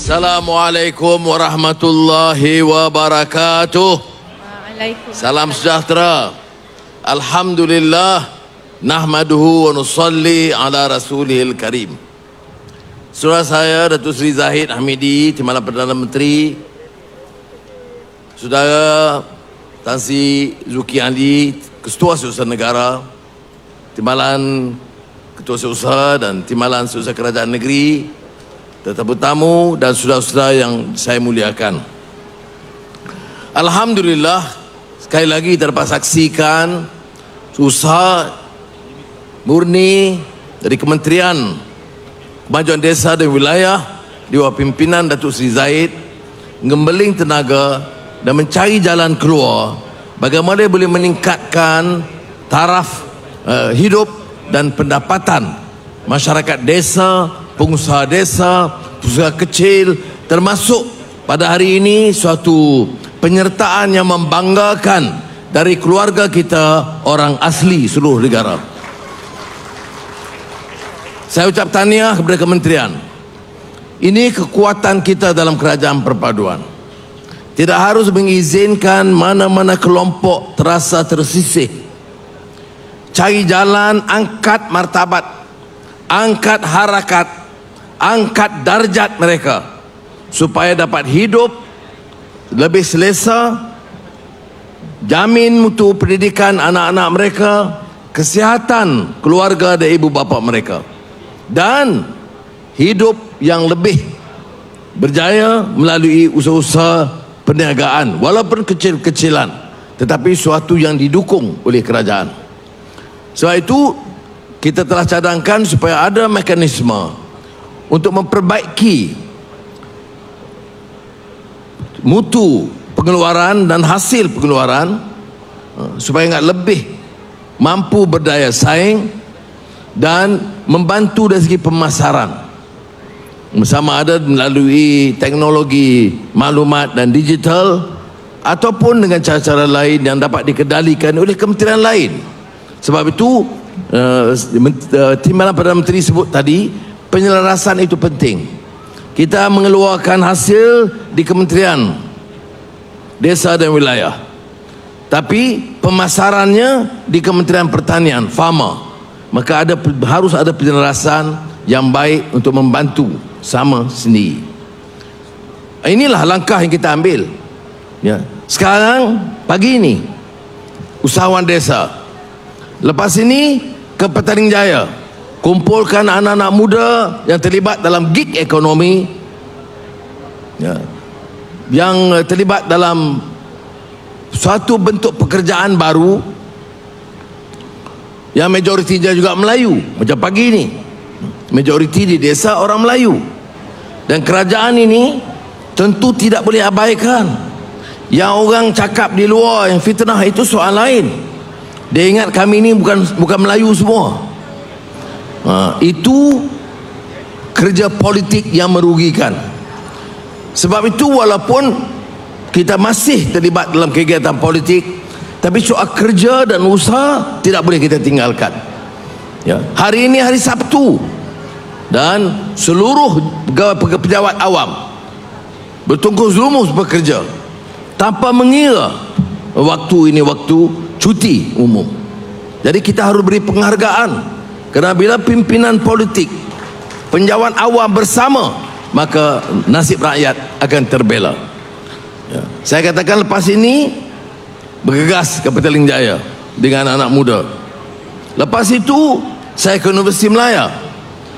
Assalamualaikum warahmatullahi wabarakatuh. Salam sejahtera. Alhamdulillah, nahmaduhu wa nusalli ala rasulihil karim. Saudara saya Datuk Seri Zahid Hamidi, Timbalan Perdana Menteri, Saudara Tan Sri Zulkifli Ali, Ketua Setiausaha Negara, Timbalan Ketua Setiausaha dan Timbalan Setiausaha Kerajaan Negeri, tetamu dan saudara-saudara yang saya muliakan. Alhamdulillah, sekali lagi kita dapat saksikan usaha murni dari Kementerian Kemajuan Desa dan Wilayah di bawah pimpinan Datuk Seri Zahid mengembeling tenaga dan mencari jalan keluar bagaimana boleh meningkatkan taraf hidup dan pendapatan masyarakat desa, pengusaha desa, pengusaha kecil, termasuk pada hari ini suatu penyertaan yang membanggakan dari keluarga kita orang asli seluruh negara. Saya ucap tahniah kepada kementerian. Ini kekuatan kita dalam kerajaan perpaduan. Tidak harus mengizinkan mana-mana kelompok terasa tersisih. Cari jalan angkat martabat, angkat harakat, angkat darjat mereka supaya dapat hidup lebih selesa, jamin mutu pendidikan anak-anak mereka, kesihatan keluarga dan ibu bapa mereka, dan hidup yang lebih berjaya melalui usaha-usaha perniagaan walaupun kecil-kecilan, tetapi suatu yang didukung oleh kerajaan. Sebab itu kita telah cadangkan supaya ada mekanisme untuk memperbaiki mutu pengeluaran dan hasil pengeluaran supaya enggak lebih mampu berdaya saing dan membantu dari segi pemasaran, sama ada melalui teknologi maklumat dan digital ataupun dengan cara-cara lain yang dapat dikendalikan oleh kementerian lain. Sebab itu Timbalan Perdana Menteri sebut tadi, penyelarasan itu penting. Kita mengeluarkan hasil di Kementerian Desa dan Wilayah, tapi pemasarannya di Kementerian Pertanian, Farmer. Maka harus ada penyelarasan yang baik untuk membantu sama sendiri. Inilah langkah yang kita ambil. Ya. Sekarang pagi ini usahawan desa, lepas ini ke Petaling Jaya, kumpulkan anak-anak muda yang terlibat dalam gig ekonomi, ya, yang terlibat dalam suatu bentuk pekerjaan baru yang majoritinya juga Melayu. Macam pagi ini majoriti di desa orang Melayu, dan kerajaan ini tentu tidak boleh abaikan. Yang orang cakap di luar yang fitnah itu soal lain. Dia ingat kami ini bukan Melayu semua. Itu kerja politik yang merugikan. Sebab itu walaupun kita masih terlibat dalam kegiatan politik, tapi soal kerja dan usaha tidak boleh kita tinggalkan. Ya. Hari ini hari Sabtu dan seluruh pejabat awam bertungkus lumus bekerja tanpa mengira waktu ini waktu cuti umum. Jadi kita harus beri penghargaan, kerana bila pimpinan politik, penjawat awam bersama, maka nasib rakyat akan terbela. Ya. Saya katakan lepas ini bergegas ke Petaling Jaya dengan anak muda. Lepas itu saya ke Universiti Melaya,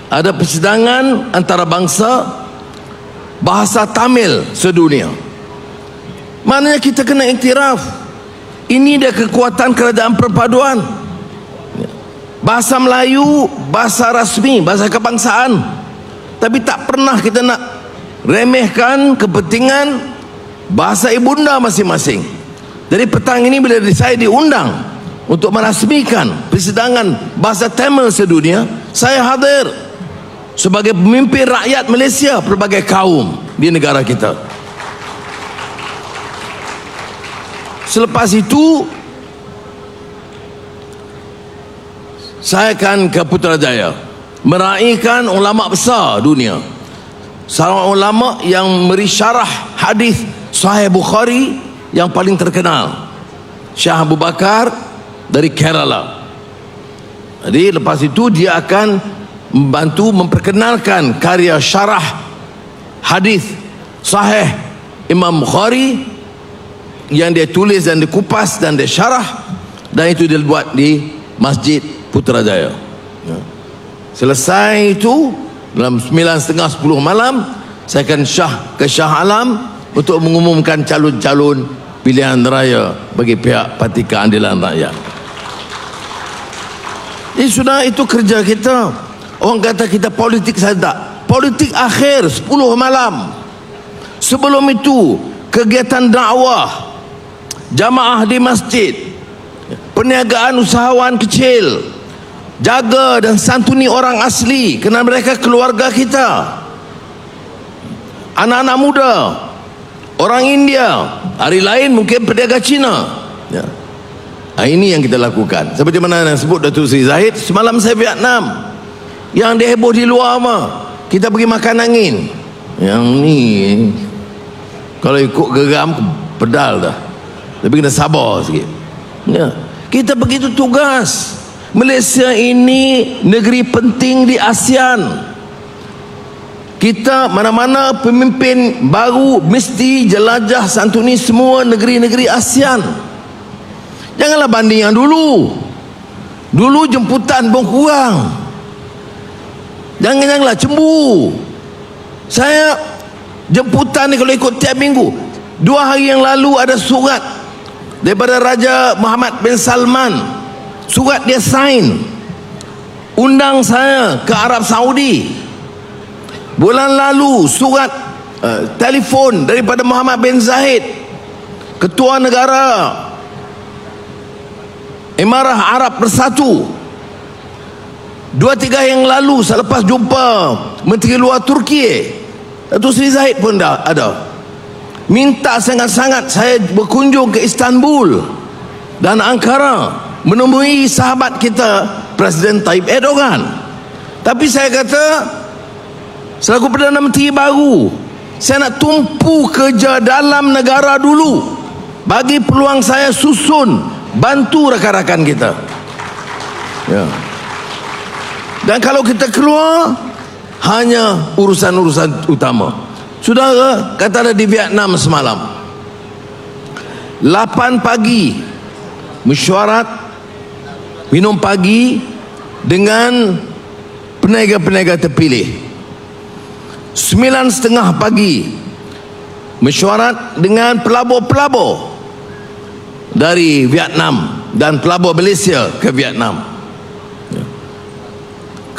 ada persidangan antarabangsa bahasa Tamil sedunia. Maknanya kita kena iktiraf. Ini dia kekuatan kerajaan perpaduan. Bahasa Melayu, bahasa rasmi, bahasa kebangsaan. Tapi tak pernah kita nak remehkan kepentingan bahasa ibunda masing-masing. Jadi petang ini bila saya diundang untuk merasmikan persidangan bahasa Tamil sedunia, saya hadir sebagai pemimpin rakyat Malaysia pelbagai kaum di negara kita. Selepas itu saya akan ke Putrajaya meraihkan ulama besar dunia. seorang ulama yang merisyarah hadis Sahih Bukhari yang paling terkenal, Syah Abu Bakar dari Kerala. Jadi lepas itu dia akan membantu memperkenalkan karya syarah hadis Sahih Imam Bukhari yang dia tulis dan dikupas dan dia syarah, dan itu dia buat di Masjid Putrajaya. Selesai itu dalam 9.30 10 malam, saya akan ke Shah Alam untuk mengumumkan calon-calon pilihan raya bagi pihak Parti Keadilan Rakyat. Jadi sudah, itu kerja kita. Orang kata kita politik saja, tak. Politik akhir 10 malam. Sebelum itu kegiatan dakwah, jamaah di masjid, perniagaan usahawan kecil, jaga dan santuni orang asli kerana mereka keluarga kita, anak-anak muda, orang India, hari lain mungkin peniaga Cina, ya. Ini yang kita lakukan. Seperti mana yang sebut Datuk Seri Zahid, semalam saya Vietnam, yang dia heboh di luar kita pergi makan angin. Yang ni kalau ikut geram pedal dah, tapi kena sabar sikit, ya. Kita begitu tugas. Malaysia ini negeri penting di ASEAN. Kita mana-mana pemimpin baru mesti jelajah santuni semua negeri-negeri ASEAN. Janganlah banding yang dulu. Dulu jemputan pun kurang. Janganlah cembu. Saya jemputan ni kalau ikut tiap minggu. 2 hari yang lalu ada surat daripada Raja Muhammad bin Salman. Surat dia sign, undang saya ke Arab Saudi. Bulan lalu surat telefon daripada Muhammad bin Zahid, Ketua Negara Emirah Arab Bersatu. 2-3 yang lalu selepas jumpa Menteri Luar Turki, Datuk Seri Zahid pun dah ada, minta sangat-sangat saya berkunjung ke Istanbul dan Ankara menemui sahabat kita Presiden Tayyip Erdogan. Tapi saya kata, selaku Perdana Menteri baru, saya nak tumpu kerja dalam negara dulu, bagi peluang saya susun, bantu rakan-rakan kita, ya. Dan kalau kita keluar, hanya urusan-urusan utama. Saudara, katalah di Vietnam semalam 8 pagi mesyuarat, minum pagi dengan peniaga-peniaga terpilih. 9.30 pagi mesyuarat dengan pelabur-pelabur dari Vietnam dan pelabur Malaysia ke Vietnam.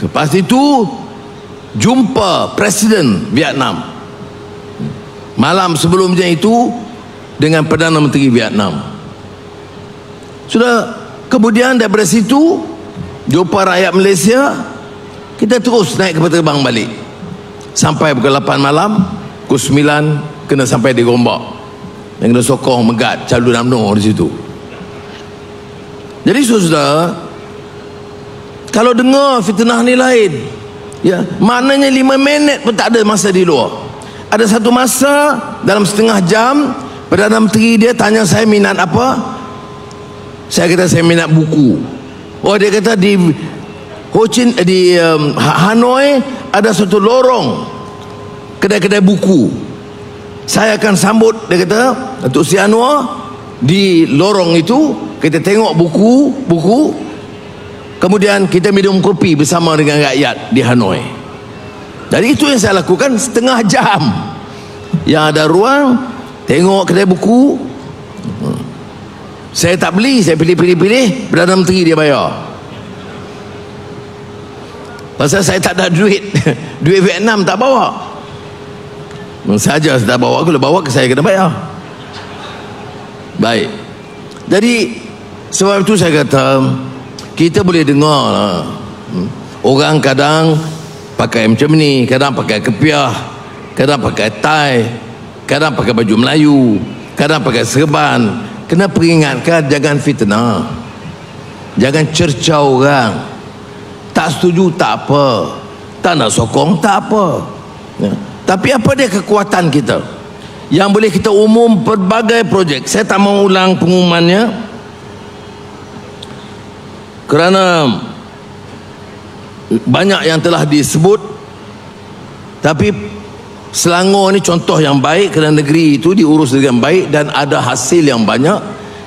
Lepas itu jumpa Presiden Vietnam. Malam sebelumnya itu dengan Perdana Menteri Vietnam. Sudah, kemudian daripada situ jumpa rakyat Malaysia. Kita terus naik kapal terbang balik sampai pukul 8 malam. Pukul 9 kena sampai di Gombak, yang kena sokong megat calon UMNO di situ. Jadi saudara, kalau dengar fitnah ni lain, ya, maknanya 5 minit pun tak ada masa di luar. Ada satu masa dalam setengah jam, Perdana Menteri dia tanya saya minat apa. Saya kata saya minat buku. Oh, dia kata di Hanoi ada satu lorong kedai-kedai buku. Saya akan sambut, dia kata, Datuk Seri Anwar di lorong itu. Kita tengok buku. Kemudian kita minum kopi bersama dengan rakyat di Hanoi. Jadi itu yang saya lakukan setengah jam. Yang ada ruang, tengok kedai buku. Saya tak beli, saya pilih. Perdana Menteri dia bayar. Pasal saya tak ada duit. Duit Vietnam tak bawa. Saja saya tak bawa, kalau bawa saya kena bayar. Baik. Jadi sebab itu saya kata, kita boleh dengar lah, orang kadang pakai macam ni, kadang pakai kepiah, kadang pakai tie, kadang pakai baju Melayu, kadang pakai serban. Kena peringatkan, jangan fitnah, jangan cerca orang. Tak setuju tak apa, tak nak sokong tak apa, ya. Tapi apa dia kekuatan kita yang boleh kita umum pelbagai projek? Saya tak mau ulang pengumumannya kerana banyak yang telah disebut. Tapi Selangor ni contoh yang baik kerana negeri itu diurus dengan baik dan ada hasil yang banyak.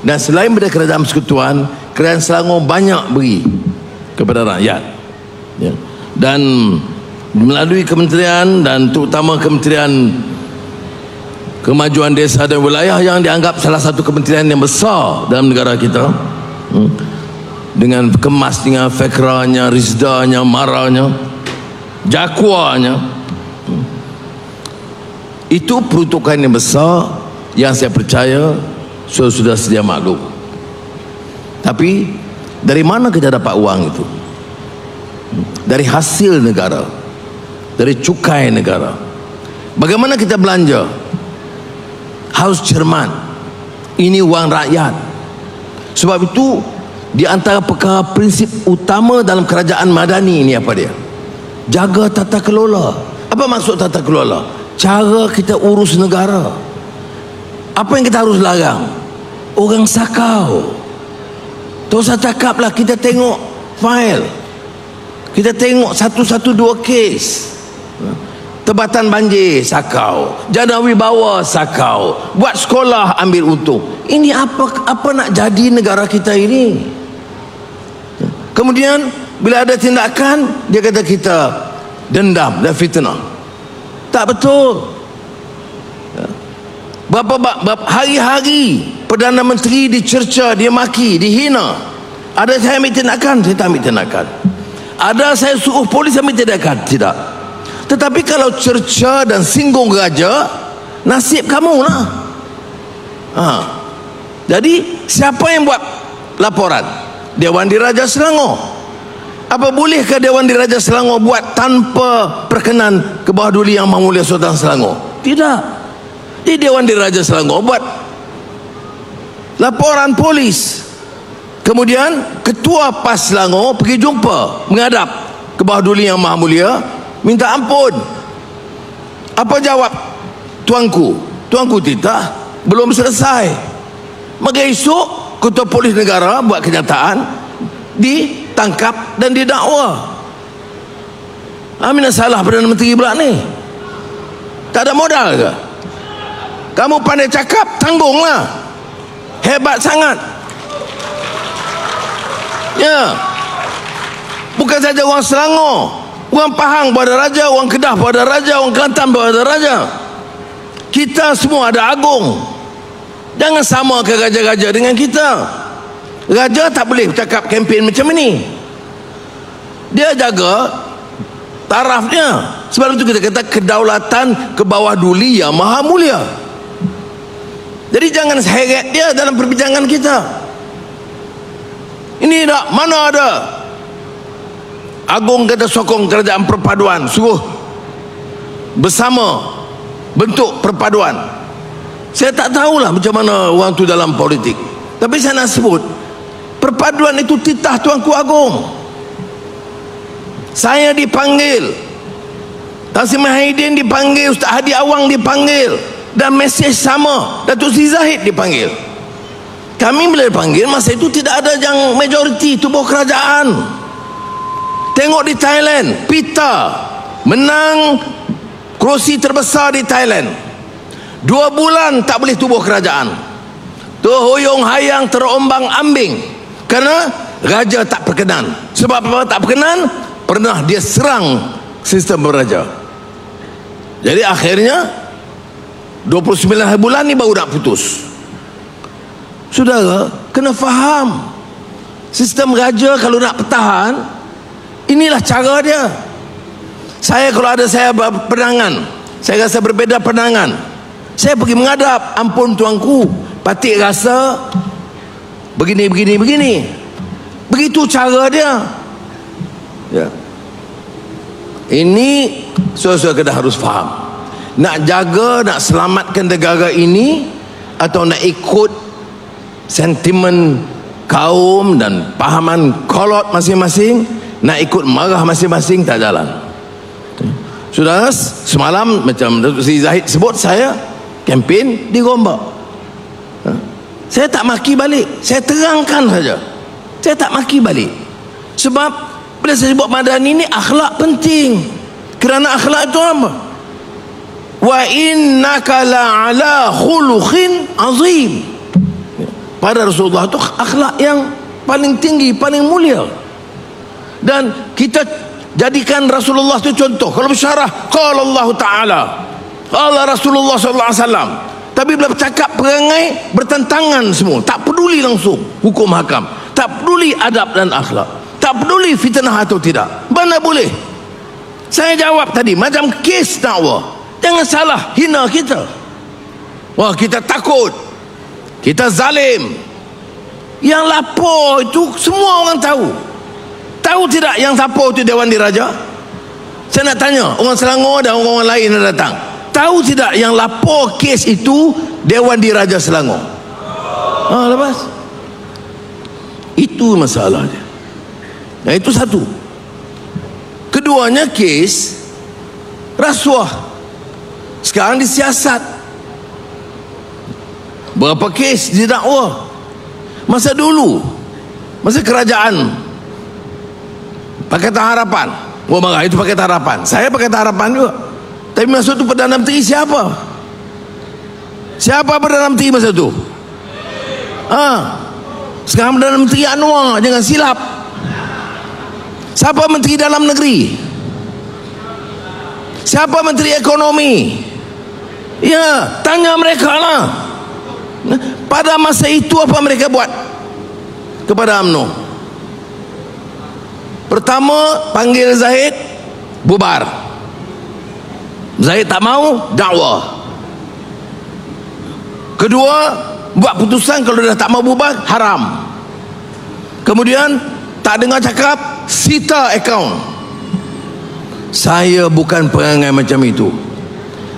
Dan selain daripada kerajaan persekutuan, kerajaan Selangor banyak beri kepada rakyat, ya. Dan melalui kementerian dan terutama Kementerian Kemajuan Desa dan Wilayah yang dianggap salah satu kementerian yang besar dalam negara kita, dengan kemas dengan Fekranya, Rizdanya, Maranya, Jakwanya, itu peruntukan yang besar yang saya percaya sudah sedia maklum. Tapi dari mana kita dapat uang itu? Dari hasil negara, dari cukai negara. Bagaimana kita belanja? Harus cermat. Ini wang rakyat. Sebab itu di antara perkara prinsip utama dalam kerajaan madani ini apa dia? Jaga tata kelola. Apa maksud tata kelola? Cara kita urus negara. Apa yang kita harus larang? Orang sakau. Terus saya cakaplah, kita tengok file, kita tengok 112 kes. Tebatan banjir sakau, jana wibawa sakau, buat sekolah ambil untung. Ini apa nak jadi negara kita ini? Kemudian bila ada tindakan, dia kata kita dendam dan fitnah. Tak betul. Berapa hari-hari Perdana Menteri dicerca, dia maki, dihina. Ada saya ambil tindakan? Saya tak ambil tindakan. Ada saya suruh polis ambil tindakan? Tidak. Tetapi kalau cerca dan singgung raja, nasib kamu lah. Jadi siapa yang buat laporan? Dewan Diraja Selangor. Apa bolehkah Dewan Diraja Selangor buat tanpa perkenan ke bawah Duli Yang Maha Mulia Sultan Selangor? Tidak. Di Dewan Diraja Selangor buat laporan polis. Kemudian Ketua PAS Selangor pergi jumpa, menghadap ke bawah Duli Yang Maha Mulia, minta ampun. Apa jawab tuanku? Tuanku tidak, belum selesai. Maka esok Ketua Polis Negara buat kenyataan, ditangkap dan didakwa. Mana salah Perdana Menteri pula ni? Tak ada modal ke? Kamu pandai cakap, tanggunglah. Hebat sangat. Ya. Bukan saja orang Selangor, orang Pahang pun ada raja, orang Kedah pun ada raja, orang Kelantan pun ada raja. Kita semua ada agung. Jangan samakan raja-raja dengan kita. Raja tak boleh cakap kempen macam ini. Dia jaga tarafnya. Sebab itu kita kata kedaulatan ke bawah Duli Yang Maha Mulia. Jadi jangan heret dia dalam perbincangan kita. Ini tak, mana ada Agung kata sokong kerajaan perpaduan, suruh bersama bentuk perpaduan. Saya tak tahulah macam mana orang tu dalam politik. Tapi saya nak sebut, perpaduan itu titah Tuanku Agong. Saya dipanggil, Tan Sri Mahidin dipanggil, Ustaz Hadi Awang dipanggil, dan mesej sama, Datuk Sri Zahid dipanggil. Kami bila dipanggil, masa itu tidak ada yang majoriti tubuh kerajaan. Tengok di Thailand, Pita menang kerusi terbesar di Thailand. 2 bulan tak boleh tubuh kerajaan. Terhuyung hayang, terombang ambing, kerana raja tak perkenan. Sebab apa tak perkenan? Pernah dia serang sistem beraja. Jadi akhirnya 29 bulan ni baru nak putus. Saudara, kena faham, sistem raja kalau nak pertahan, inilah cara dia. Saya kalau ada saya penangan, saya rasa berbeza penangan, saya pergi menghadap, ampun tuanku, patik rasa begini. Begitu cara dia. Ya. Ini saudara kena harus faham. Nak jaga, nak selamatkan negara ini, atau nak ikut sentimen kaum dan pahaman kolot masing-masing, nak ikut marah masing-masing, tak jalan. Sudah semalam macam Datuk Seri Zahid sebut, saya kempen di Gombak. Saya tak maki balik, saya terangkan saja. Saya tak maki balik. Sebab bila saya sebut madani ni, akhlak penting. Kerana akhlak itu apa? Wa innaka la'ala khuluqin azim. Pada Rasulullah itu akhlak yang paling tinggi, paling mulia. Dan kita jadikan Rasulullah itu contoh. Kalau bersyarah, qala Allah Ta'ala, qala Rasulullah SAW. Tapi bila bercakap perangai bertentangan semua, tak peduli langsung hukum hakam, tak peduli adab dan akhlak, tak peduli fitnah atau tidak. Mana boleh? Saya jawab tadi macam kes dakwah. Jangan salah hina kita. Wah, kita takut, kita zalim. Yang lapor itu semua orang tahu. Tahu tidak yang lapor itu Dewan Diraja? Saya nak tanya orang Selangor dan orang lain yang datang, tahu tidak yang lapor kes itu Dewan Diraja Selangor? Lepas itu masalahnya. Nah, itu satu. Keduanya kes rasuah. Sekarang disiasat. Berapa kes didakwa? Masa dulu, masa kerajaan Pakatan Harapan, marah itu Pakatan Harapan, saya Pakatan Harapan juga. Tapi masa itu Perdana Menteri siapa? Siapa Perdana Menteri masa itu? Sekarang Perdana Menteri Anwar, jangan silap. Siapa Menteri Dalam Negeri? Siapa Menteri Ekonomi? Ya, tanya mereka lah. Pada masa itu apa mereka buat kepada UMNO? Pertama, panggil Zahid, bubar. Zahid tak mau, dakwah. Kedua, buat putusan kalau dah tak mau bubar, haram. Kemudian tak dengar cakap, sita akaun. Saya bukan perangai macam itu.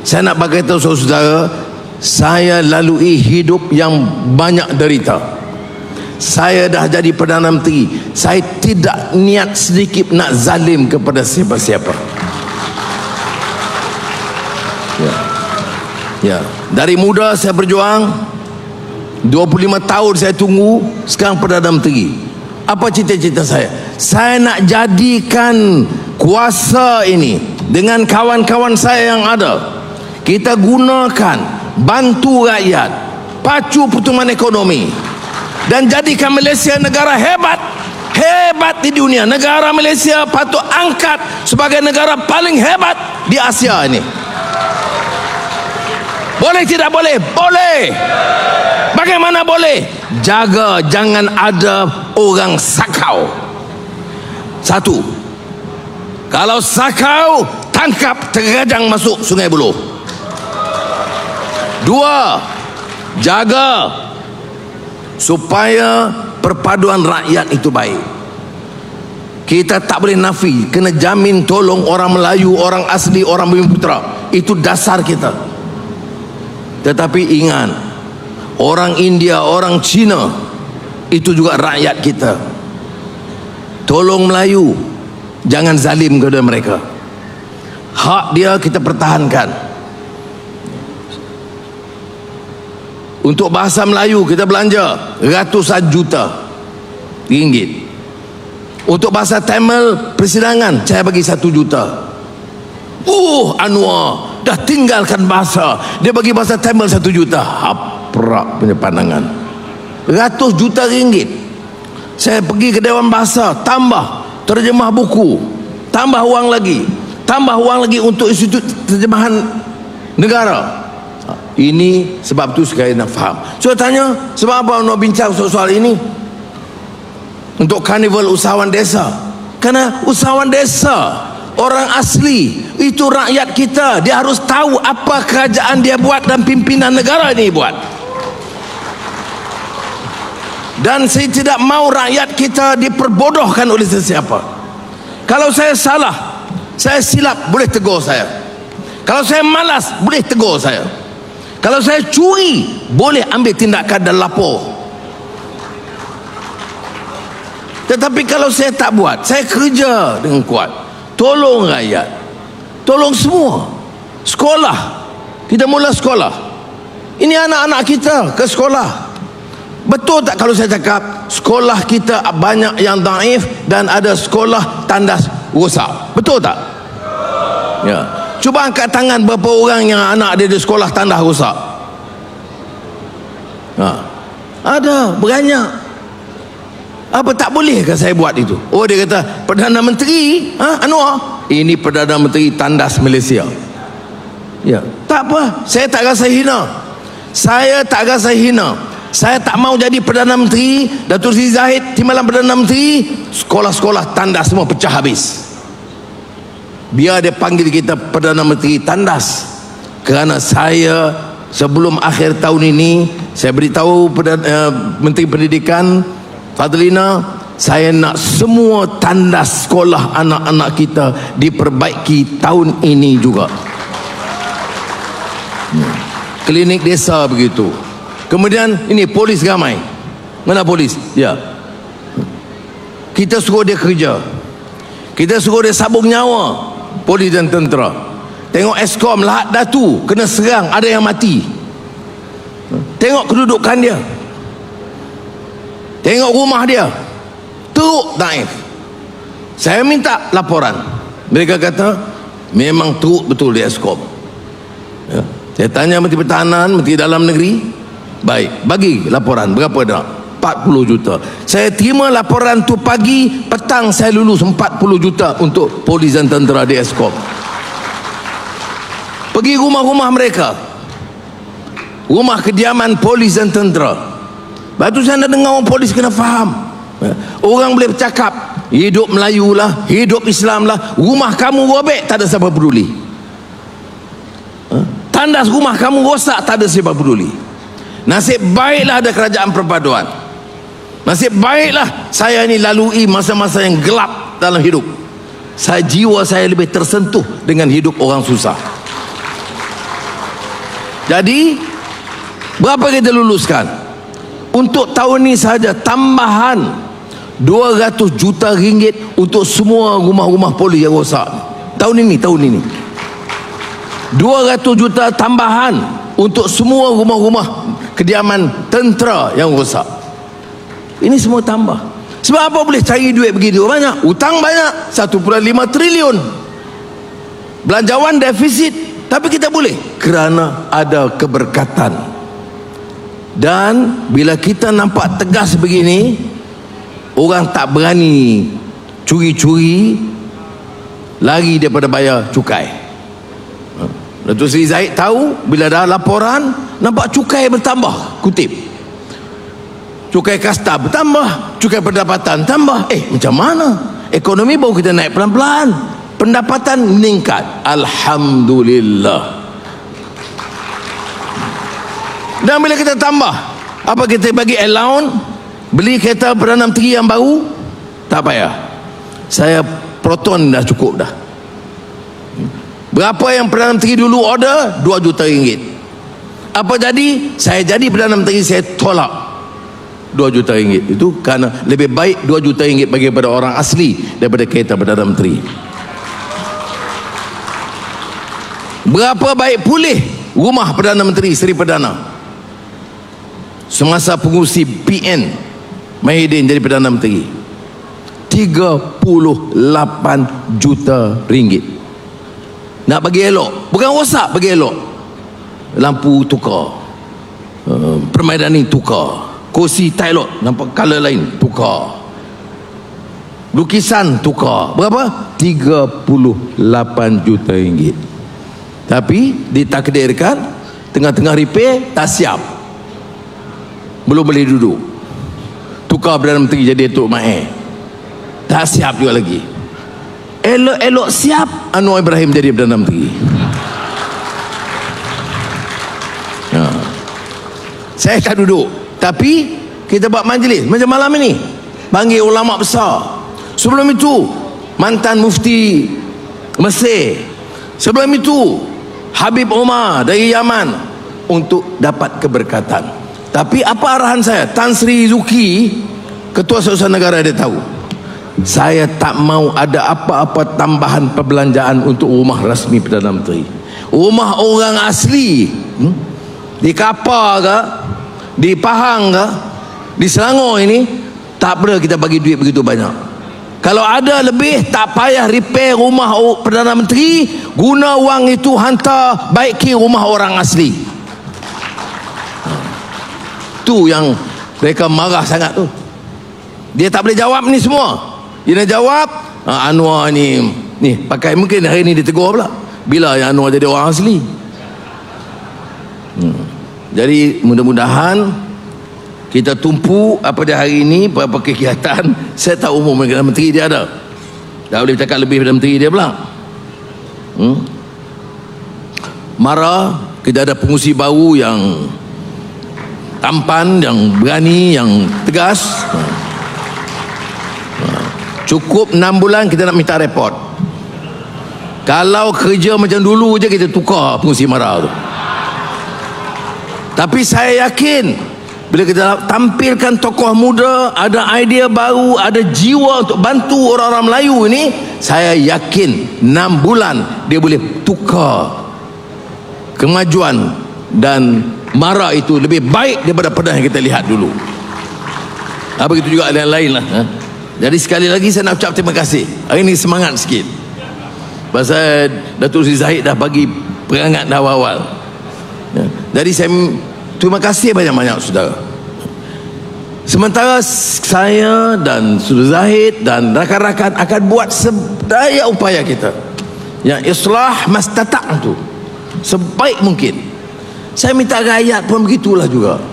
Saya nak bagi tahu saudara, saya lalui hidup yang banyak derita. Saya dah jadi Perdana Menteri, saya tidak niat sedikit nak zalim kepada siapa-siapa. Ya, dari muda saya berjuang, 25 tahun saya tunggu, sekarang Perdana Menteri. Apa cita-cita saya? Saya nak jadikan kuasa ini dengan kawan-kawan saya yang ada, kita gunakan bantu rakyat, pacu pertumbuhan ekonomi, dan jadikan Malaysia negara hebat, hebat di dunia. Negara Malaysia patut angkat sebagai negara paling hebat di Asia ini. Boleh tidak boleh? Boleh. Bagaimana boleh? Jaga jangan ada orang sakau. Satu, kalau sakau, tangkap, terajang masuk Sungai Buloh. Dua, jaga supaya perpaduan rakyat itu baik. Kita tak boleh nafi, kena jamin tolong orang Melayu, orang asli, orang Bumiputera. Itu dasar kita. Tetapi ingat, orang India, orang Cina, itu juga rakyat kita. Tolong Melayu, jangan zalim kepada mereka. Hak dia kita pertahankan. Untuk bahasa Melayu kita belanja ratusan juta ringgit. Untuk bahasa Tamil persidangan saya bagi 1 juta. Anwar dah tinggalkan bahasa, dia bagi bahasa Tamil 1 juta. Haprak punya pandangan. Ratus juta ringgit. Saya pergi ke Dewan Bahasa, tambah terjemah buku, tambah uang lagi, tambah uang lagi untuk Institut Terjemahan Negara. Ini sebab tu saya nak faham. So tanya, sebab apa nak bincang soal ini? Untuk karnival usahawan desa. Karena usahawan desa, orang asli, itu rakyat kita. Dia harus tahu apa kerajaan dia buat dan pimpinan negara ini buat. Dan saya tidak mau rakyat kita diperbodohkan oleh sesiapa. Kalau saya salah, saya silap, boleh tegur saya. Kalau saya malas, boleh tegur saya. Kalau saya curi, boleh ambil tindakan dan lapor. Tetapi kalau saya tak buat, saya kerja dengan kuat, tolong rakyat, Tolong semua sekolah. Kita mula sekolah. Ini anak-anak kita ke sekolah. Betul tak kalau saya cakap sekolah kita banyak yang daif dan ada sekolah tandas rosak? Betul tak? Ya. Cuba angkat tangan berapa orang yang anak dia di sekolah tandas rosak. Ada banyak. Apa tak boleh ke saya buat itu? Oh, dia kata Perdana Menteri Anwar, ini Perdana Menteri tandas Malaysia. Ya, tak apa, saya tak rasa hina. Saya tak rasa hina. Saya tak mau jadi Perdana Menteri. Datuk Seri Zahid timbalan Perdana Menteri, sekolah-sekolah tandas semua pecah habis. Biar dia panggil kita Perdana Menteri tandas. Kerana saya sebelum akhir tahun ini, saya beritahu Menteri Pendidikan Fadlina, saya nak semua tandas sekolah anak-anak kita diperbaiki tahun ini juga. Klinik desa begitu. Kemudian ini polis ramai. Mana polis? Ya. Kita suruh dia kerja. Kita suruh dia sabung nyawa. Polis dan tentera. Tengok Eskom Lahad Datu kena serang, ada yang mati. Tengok kedudukan dia. Tengok rumah dia. Teruk daif. Saya minta laporan. Mereka kata memang teruk betul di Eskom. Ya. Saya tanya Menteri Pertahanan, Menteri Dalam Negeri, baik, bagi laporan berapa dah? 40 juta. Saya terima laporan tu pagi, petang saya lulus 40 juta untuk polis dan tentera di Eskom. Pergi rumah-rumah mereka, rumah kediaman polis dan tentera. Lepas tu saya nak dengar orang polis kena faham. Orang boleh bercakap hidup Melayu lah, hidup Islam lah, rumah kamu robek tak ada siapa peduli. Tandas rumah kamu rosak tak ada siapa peduli. Nasib baiklah ada kerajaan perpaduan. Nasib baiklah saya ni lalui masa-masa yang gelap dalam hidup. Jiwa saya lebih tersentuh dengan hidup orang susah. Jadi berapa kita luluskan? Untuk tahun ini saja tambahan 200 juta ringgit untuk semua rumah-rumah polis yang rosak. Tahun ini 200 juta tambahan untuk semua rumah-rumah kediaman tentera yang rosak. Ini semua tambah. Sebab apa boleh cari duit begitu banyak? Hutang banyak, 1.5 triliun. Belanjawan defisit, tapi kita boleh kerana ada keberkatan. Dan bila kita nampak tegas begini, orang tak berani curi-curi, lari daripada bayar cukai. Datuk Seri Zahid tahu bila dah laporan nampak cukai bertambah, kutip, cukai kasta bertambah, cukai pendapatan tambah. Macam mana? Ekonomi baru kita naik pelan-pelan, pendapatan meningkat, alhamdulillah. Dan bila kita tambah, apa kita bagi allowance, beli kereta Perdana Menteri yang baru, tak payah. Saya Proton dah cukup dah. Berapa yang Perdana Menteri dulu order? 2 juta ringgit. Apa jadi? Saya jadi Perdana Menteri, saya tolak 2 juta ringgit. Itu kerana lebih baik 2 juta ringgit bagi pada orang asli daripada kereta Perdana Menteri. Berapa baik pulih rumah Perdana Menteri Seri Perdana semasa pengurusi PN Mahidin jadi Perdana Menteri. 38 juta ringgit. Nak bagi elok, bukan rosak, bagi elok. Lampu tukar, permainan ni tukar, kursi tak elok, nampak color lain, tukar, lukisan tukar. Berapa? 38 juta ringgit. Tapi ditakdirkan tengah-tengah repair tak siap, belum boleh duduk. Tukar Perdana Menteri jadi Datuk Mahir, tak siap juga lagi. Elok-elok siap, Anwar Ibrahim jadi Perdana Menteri. Saya tak duduk, tapi kita buat majlis macam malam ini, panggil ulama besar. Sebelum itu mantan mufti Mesir, sebelum itu Habib Omar dari Yaman, untuk dapat keberkatan. Tapi apa arahan saya? Tan Sri Zuki, Ketua Seusaha Negara, dia tahu saya tak mau ada apa-apa tambahan perbelanjaan untuk rumah rasmi Perdana Menteri. Rumah orang asli, di Kapar ke, di Pahang ke, di Selangor ini, tak perlu kita bagi duit begitu banyak. Kalau ada lebih, tak payah repair rumah Perdana Menteri, guna wang itu hantar baiki rumah orang asli. Tu yang mereka marah sangat tu. Dia tak boleh jawab ni semua. Dia nak jawab, Anwar ni pakai, mungkin hari ni dia tegur pula, bila yang Anwar jadi orang asli. Jadi mudah-mudahan kita tumpu apa dia hari ini, beberapa kegiatan. Saya tahu umum Perdana Menteri dia ada, tak boleh cakap lebih Perdana Menteri dia pula. Mara, kita ada pengurusi baru yang tampan, yang berani, yang tegas. Cukup 6 bulan kita nak minta report. Kalau kerja macam dulu je, kita tukar pengurusi Mara tu. Tapi saya yakin bila kita tampilkan tokoh muda, ada idea baru, ada jiwa untuk bantu orang-orang Melayu ini, saya yakin 6 bulan dia boleh tukar kemajuan dan Mara itu lebih baik daripada yang kita lihat dulu. Begitu juga yang lain lah. Jadi sekali lagi saya nak ucap terima kasih. Hari ini semangat sikit, pasal Datuk Seri Zahid dah bagi perangat dah awal. Jadi saya terima kasih banyak-banyak saudara. Sementara saya dan Saudara Zahid dan rakan-rakan akan buat sedaya upaya kita yang islah mastata' tu sebaik mungkin. Saya minta rakyat pun begitulah juga.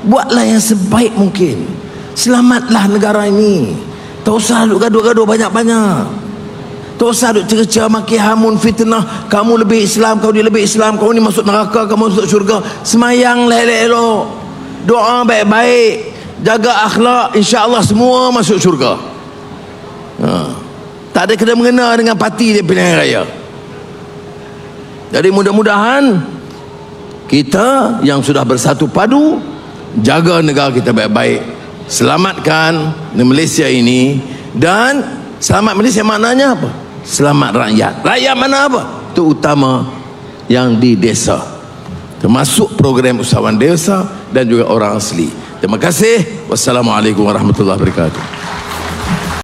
Buatlah yang sebaik mungkin. Selamatlah negara ini. Tak usah duk gaduh-gaduh banyak-banyak. Tak usah duk cerca maki hamun fitnah, kamu lebih Islam, kau ni lebih Islam, kau ni masuk neraka, kamu masuk syurga. Semayanglah elok-elok, doa baik-baik, jaga akhlak, insya-Allah semua masuk syurga. Tak ada kena mengena dengan parti dia pilihan raya. Jadi mudah-mudahan kita yang sudah bersatu padu, jaga negara kita baik-baik, selamatkan Malaysia ini. Dan selamat Malaysia maknanya apa? Selamat rakyat. Rakyat mana apa? Itu utama yang di desa, termasuk program usahawan desa dan juga orang asli. Terima kasih. Wassalamualaikum warahmatullahi wabarakatuh.